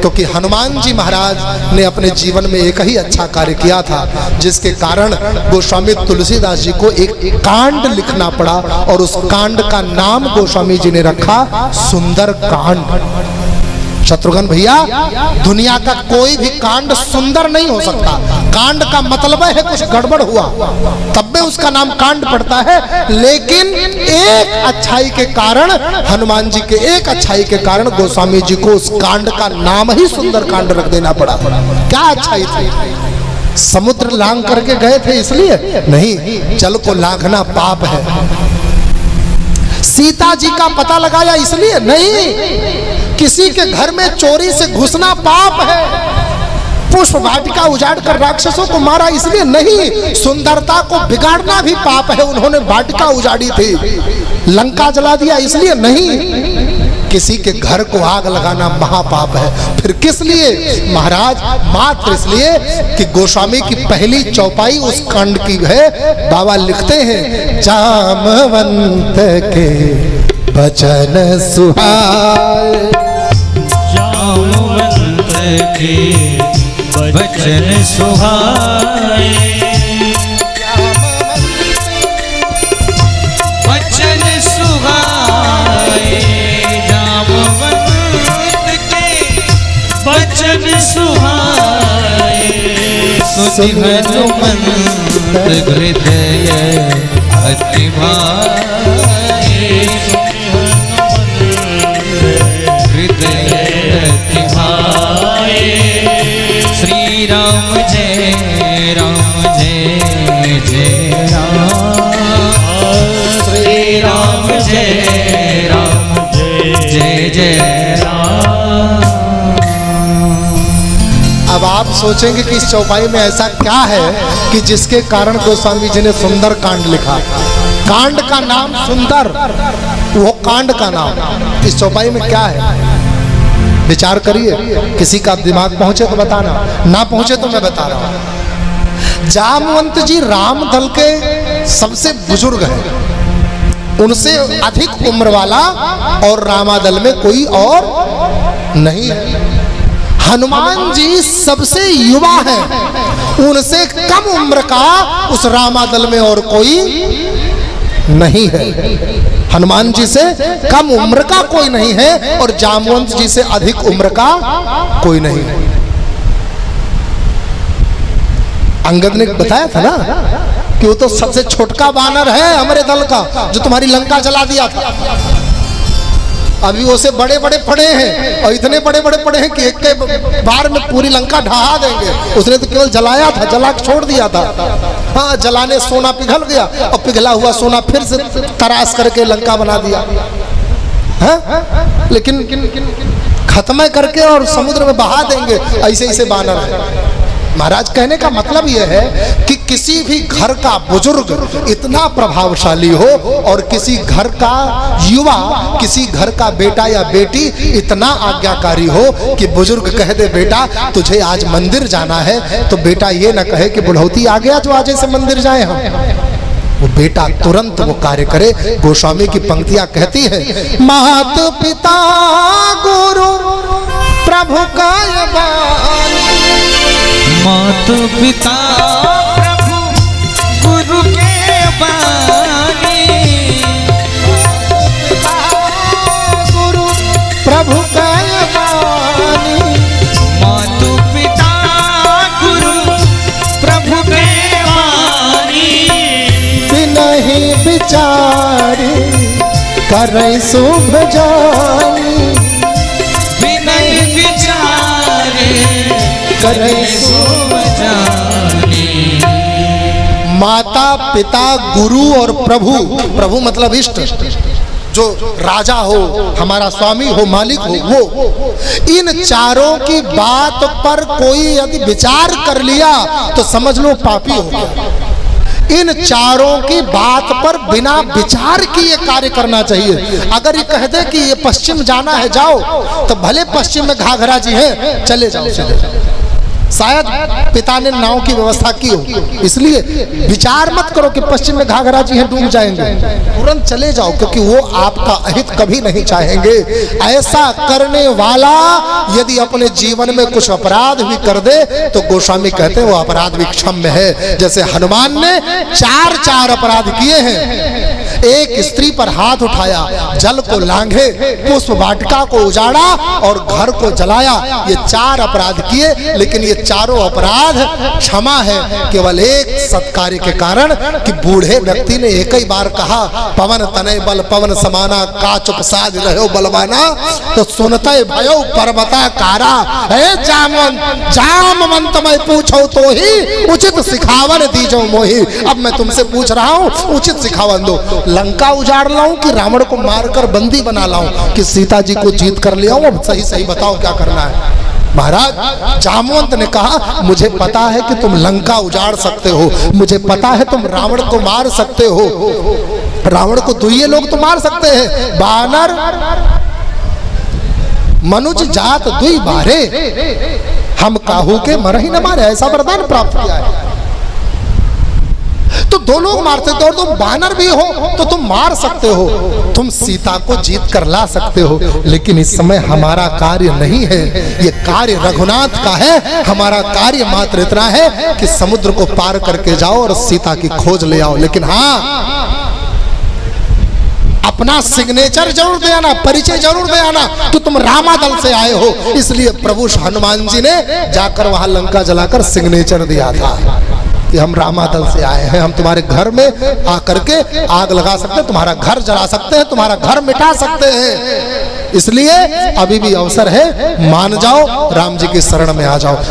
क्योंकि हनुमान जी महाराज ने अपने जीवन में एक ही अच्छा कार्य किया था, जिसके कारण गोस्वामी तुलसीदास जी को एक कांड लिखना पड़ा और उस कांड का नाम गोस्वामी जी ने रखा सुंदर कांड। शत्रुघ्न भैया, दुनिया का कोई भी कांड सुंदर नहीं हो सकता। कांड का मतलब है कुछ गड़बड़ हुआ तब भी उसका नाम कांड पड़ता है, लेकिन एक अच्छाई के कारण, हनुमान जी के एक अच्छाई के कारण गोस्वामी जी को उस कांड का नाम ही सुंदर कांड रख देना पड़ा। क्या अच्छाई थी? समुद्र लांघ करके गए थे इसलिए नहीं, जल को लांघना पाप है। सीता जी का पता लगाया इसलिए नहीं, किसी के घर में चोरी से घुसना पाप है। पुष्प वाटिका उजाड़ कर राक्षसों को मारा इसलिए नहीं, सुंदरता को बिगाड़ना भी पाप है। उन्होंने वाटिका उजाड़ी थी, लंका जला दिया इसलिए नहीं, किसी के घर को आग लगाना महापाप है। फिर किस लिए महाराज? मात्र इसलिए कि गोस्वामी की पहली चौपाई उस कांड की है। बाबा लिखते हैं, जामवंत के वचन सुहाए, जामवंत के वचन सुहाए, वचन सुहाए, जामवंत के वचन सुहाए, सुनि हनुमंत हृदय अति भाए, हृदय अति भाए। श्री राम जय राम, जय जय राम, श्री राम जय राम, जय जय राम। अब आप सोचेंगे कि इस चौपाई में ऐसा क्या है कि जिसके कारण गोस्वामी जी ने सुंदर कांड लिखा। कांड का नाम सुंदर, वो कांड का नाम इस चौपाई में क्या है? विचार करिए, किसी का दिमाग पहुंचे तो बताना, ना पहुंचे तो मैं बता रहा हूं। जामवंत जी राम दल के सबसे बुजुर्ग हैं, उनसे अधिक उम्र वाला और रामादल में कोई और नहीं है। हनुमान जी सबसे युवा हैं, उनसे कम उम्र का उस रामादल में और कोई नहीं है। हनुमान जी से कम उम्र का कोई नहीं है और जामवंत जी से अधिक उम्र का कोई नहीं है। अंगद ने बताया था ना कि वो तो सबसे छोटका बानर है हमारे दल का, जो तुम्हारी लंका जला दिया था। अभी उसे बड़े बड़े पड़े हैं और इतने बड़े बड़े पड़े हैं कि एक के बार में पूरी लंका ढहा देंगे। उसने तो केवल जलाया था, जला के छोड़ दिया था। हाँ, जलाने सोना पिघल गया और पिघला हुआ सोना फिर से तराश करके लंका बना दिया। हाँ? लेकिन खत्म करके और समुद्र में बहा देंगे, ऐसे ऐसे बानर है। महाराज कहने का मतलब यह है कि किसी भी घर का बुजुर्ग इतना प्रभावशाली हो और किसी घर का युवा, किसी घर का बेटा या बेटी इतना आज्ञाकारी हो कि बुजुर्ग कह दे बेटा तुझे आज मंदिर जाना है, तो बेटा ये ना कहे कि बुढ़ौती आ गया जो आज से मंदिर जाए हम। वो बेटा तुरंत वो कार्य करे। गोस्वामी की पंक्तियां कहती है, मात पिता गुरु प्रभु का मात पिता प्रभु गुरु के बानी, गुरु प्रभु का बानी, मात पिता गुरु प्रभु के बानी, बिनहि विचारी करै शुभ जानी, बिनहि विचारे करे शुभ जानी। माता पिता गुरु और प्रभु, प्रभु मतलब इष्ट, जो राजा हो, हमारा स्वामी हो, मालिक हो, वो इन चारों की बात पर कोई यदि विचार कर लिया तो समझ लो पापी हो गया। इन चारों की बात पर बिना विचार किए कार्य करना चाहिए। अगर ये कह दे कि ये पश्चिम जाना है जाओ, तो भले पश्चिम में घाघरा जी है, चले जाओ चले जाओ। शायद पिता ने नाव की व्यवस्था की हो। इसलिए विचार मत करो कि पश्चिम में घाघरा जी हैं डूब जाएंगे, तुरंत चले जाओ, क्योंकि वो आपका अहित कभी नहीं चाहेंगे। ऐसा करने वाला यदि अपने जीवन में कुछ अपराध भी कर दे तो गोस्वामी कहते हैं वो अपराध भी क्षम्य है। जैसे हनुमान ने 4 अपराध किए हैं। एक स्त्री पर हाथ उठाया, जल को लांघे, पुष्प वाटिका को उजाड़ा और घर को जलाया। ये 4 अपराध किए, लेकिन ये चारों अपराध क्षमा है, केवल एक सत्कार्य के कारण कि बूढ़े व्यक्ति ने एक ही बार कहा पवन तनय बल पवन समाना का चुप साध रहो बलवाना, तो सुनते भयो पर्वता कारा। जामवंत मैं पूछो तो ही उचित सिखावन दीजो मोही। अब मैं तुमसे पूछ रहा हूँ, उचित सिखावन दो। लंका उजाड़ लाऊं कि रावण को मारकर बंदी बना लाऊं कि सीता जी को जीत कर ले आऊं? अब सही सही बताओ क्या करना है। महाराज जामवंत ने कहा मुझे पता है कि तुम लंका उजाड़ सकते हो, मुझे पता है तुम रावण को मार सकते हो। रावण को दुइये लोग तो मार सकते हैं, बानर मनुज जात दुई बारे, हम काहू के मर ही न मारे, ऐसा वरदान प्राप्त किया है। तो 2 लोग मारते थे और तुम बानर भी हो तो तुम मार सकते हो, तुम सीता को जीत कर ला सकते हो। लेकिन इस समय हमारा कार्य नहीं है, ये कार्य रघुनाथ का है। हमारा कार्य मात्र इतना है कि समुद्र को पार करके जाओ और सीता की खोज ले आओ। लेकिन हाँ, अपना सिग्नेचर जरूर दे आना, परिचय जरूर दे आना कि तुम रामादल से आए हो। इसलिए प्रभु हनुमान जी ने जाकर वहां लंका जलाकर सिग्नेचर दिया था कि हम रामादल से आए हैं, हम तुम्हारे घर में आकर के आग लगा सकते हैं, तुम्हारा घर जला सकते हैं, तुम्हारा घर मिटा सकते हैं। इसलिए अभी भी अवसर है, मान जाओ, राम जी की शरण में आ जाओ।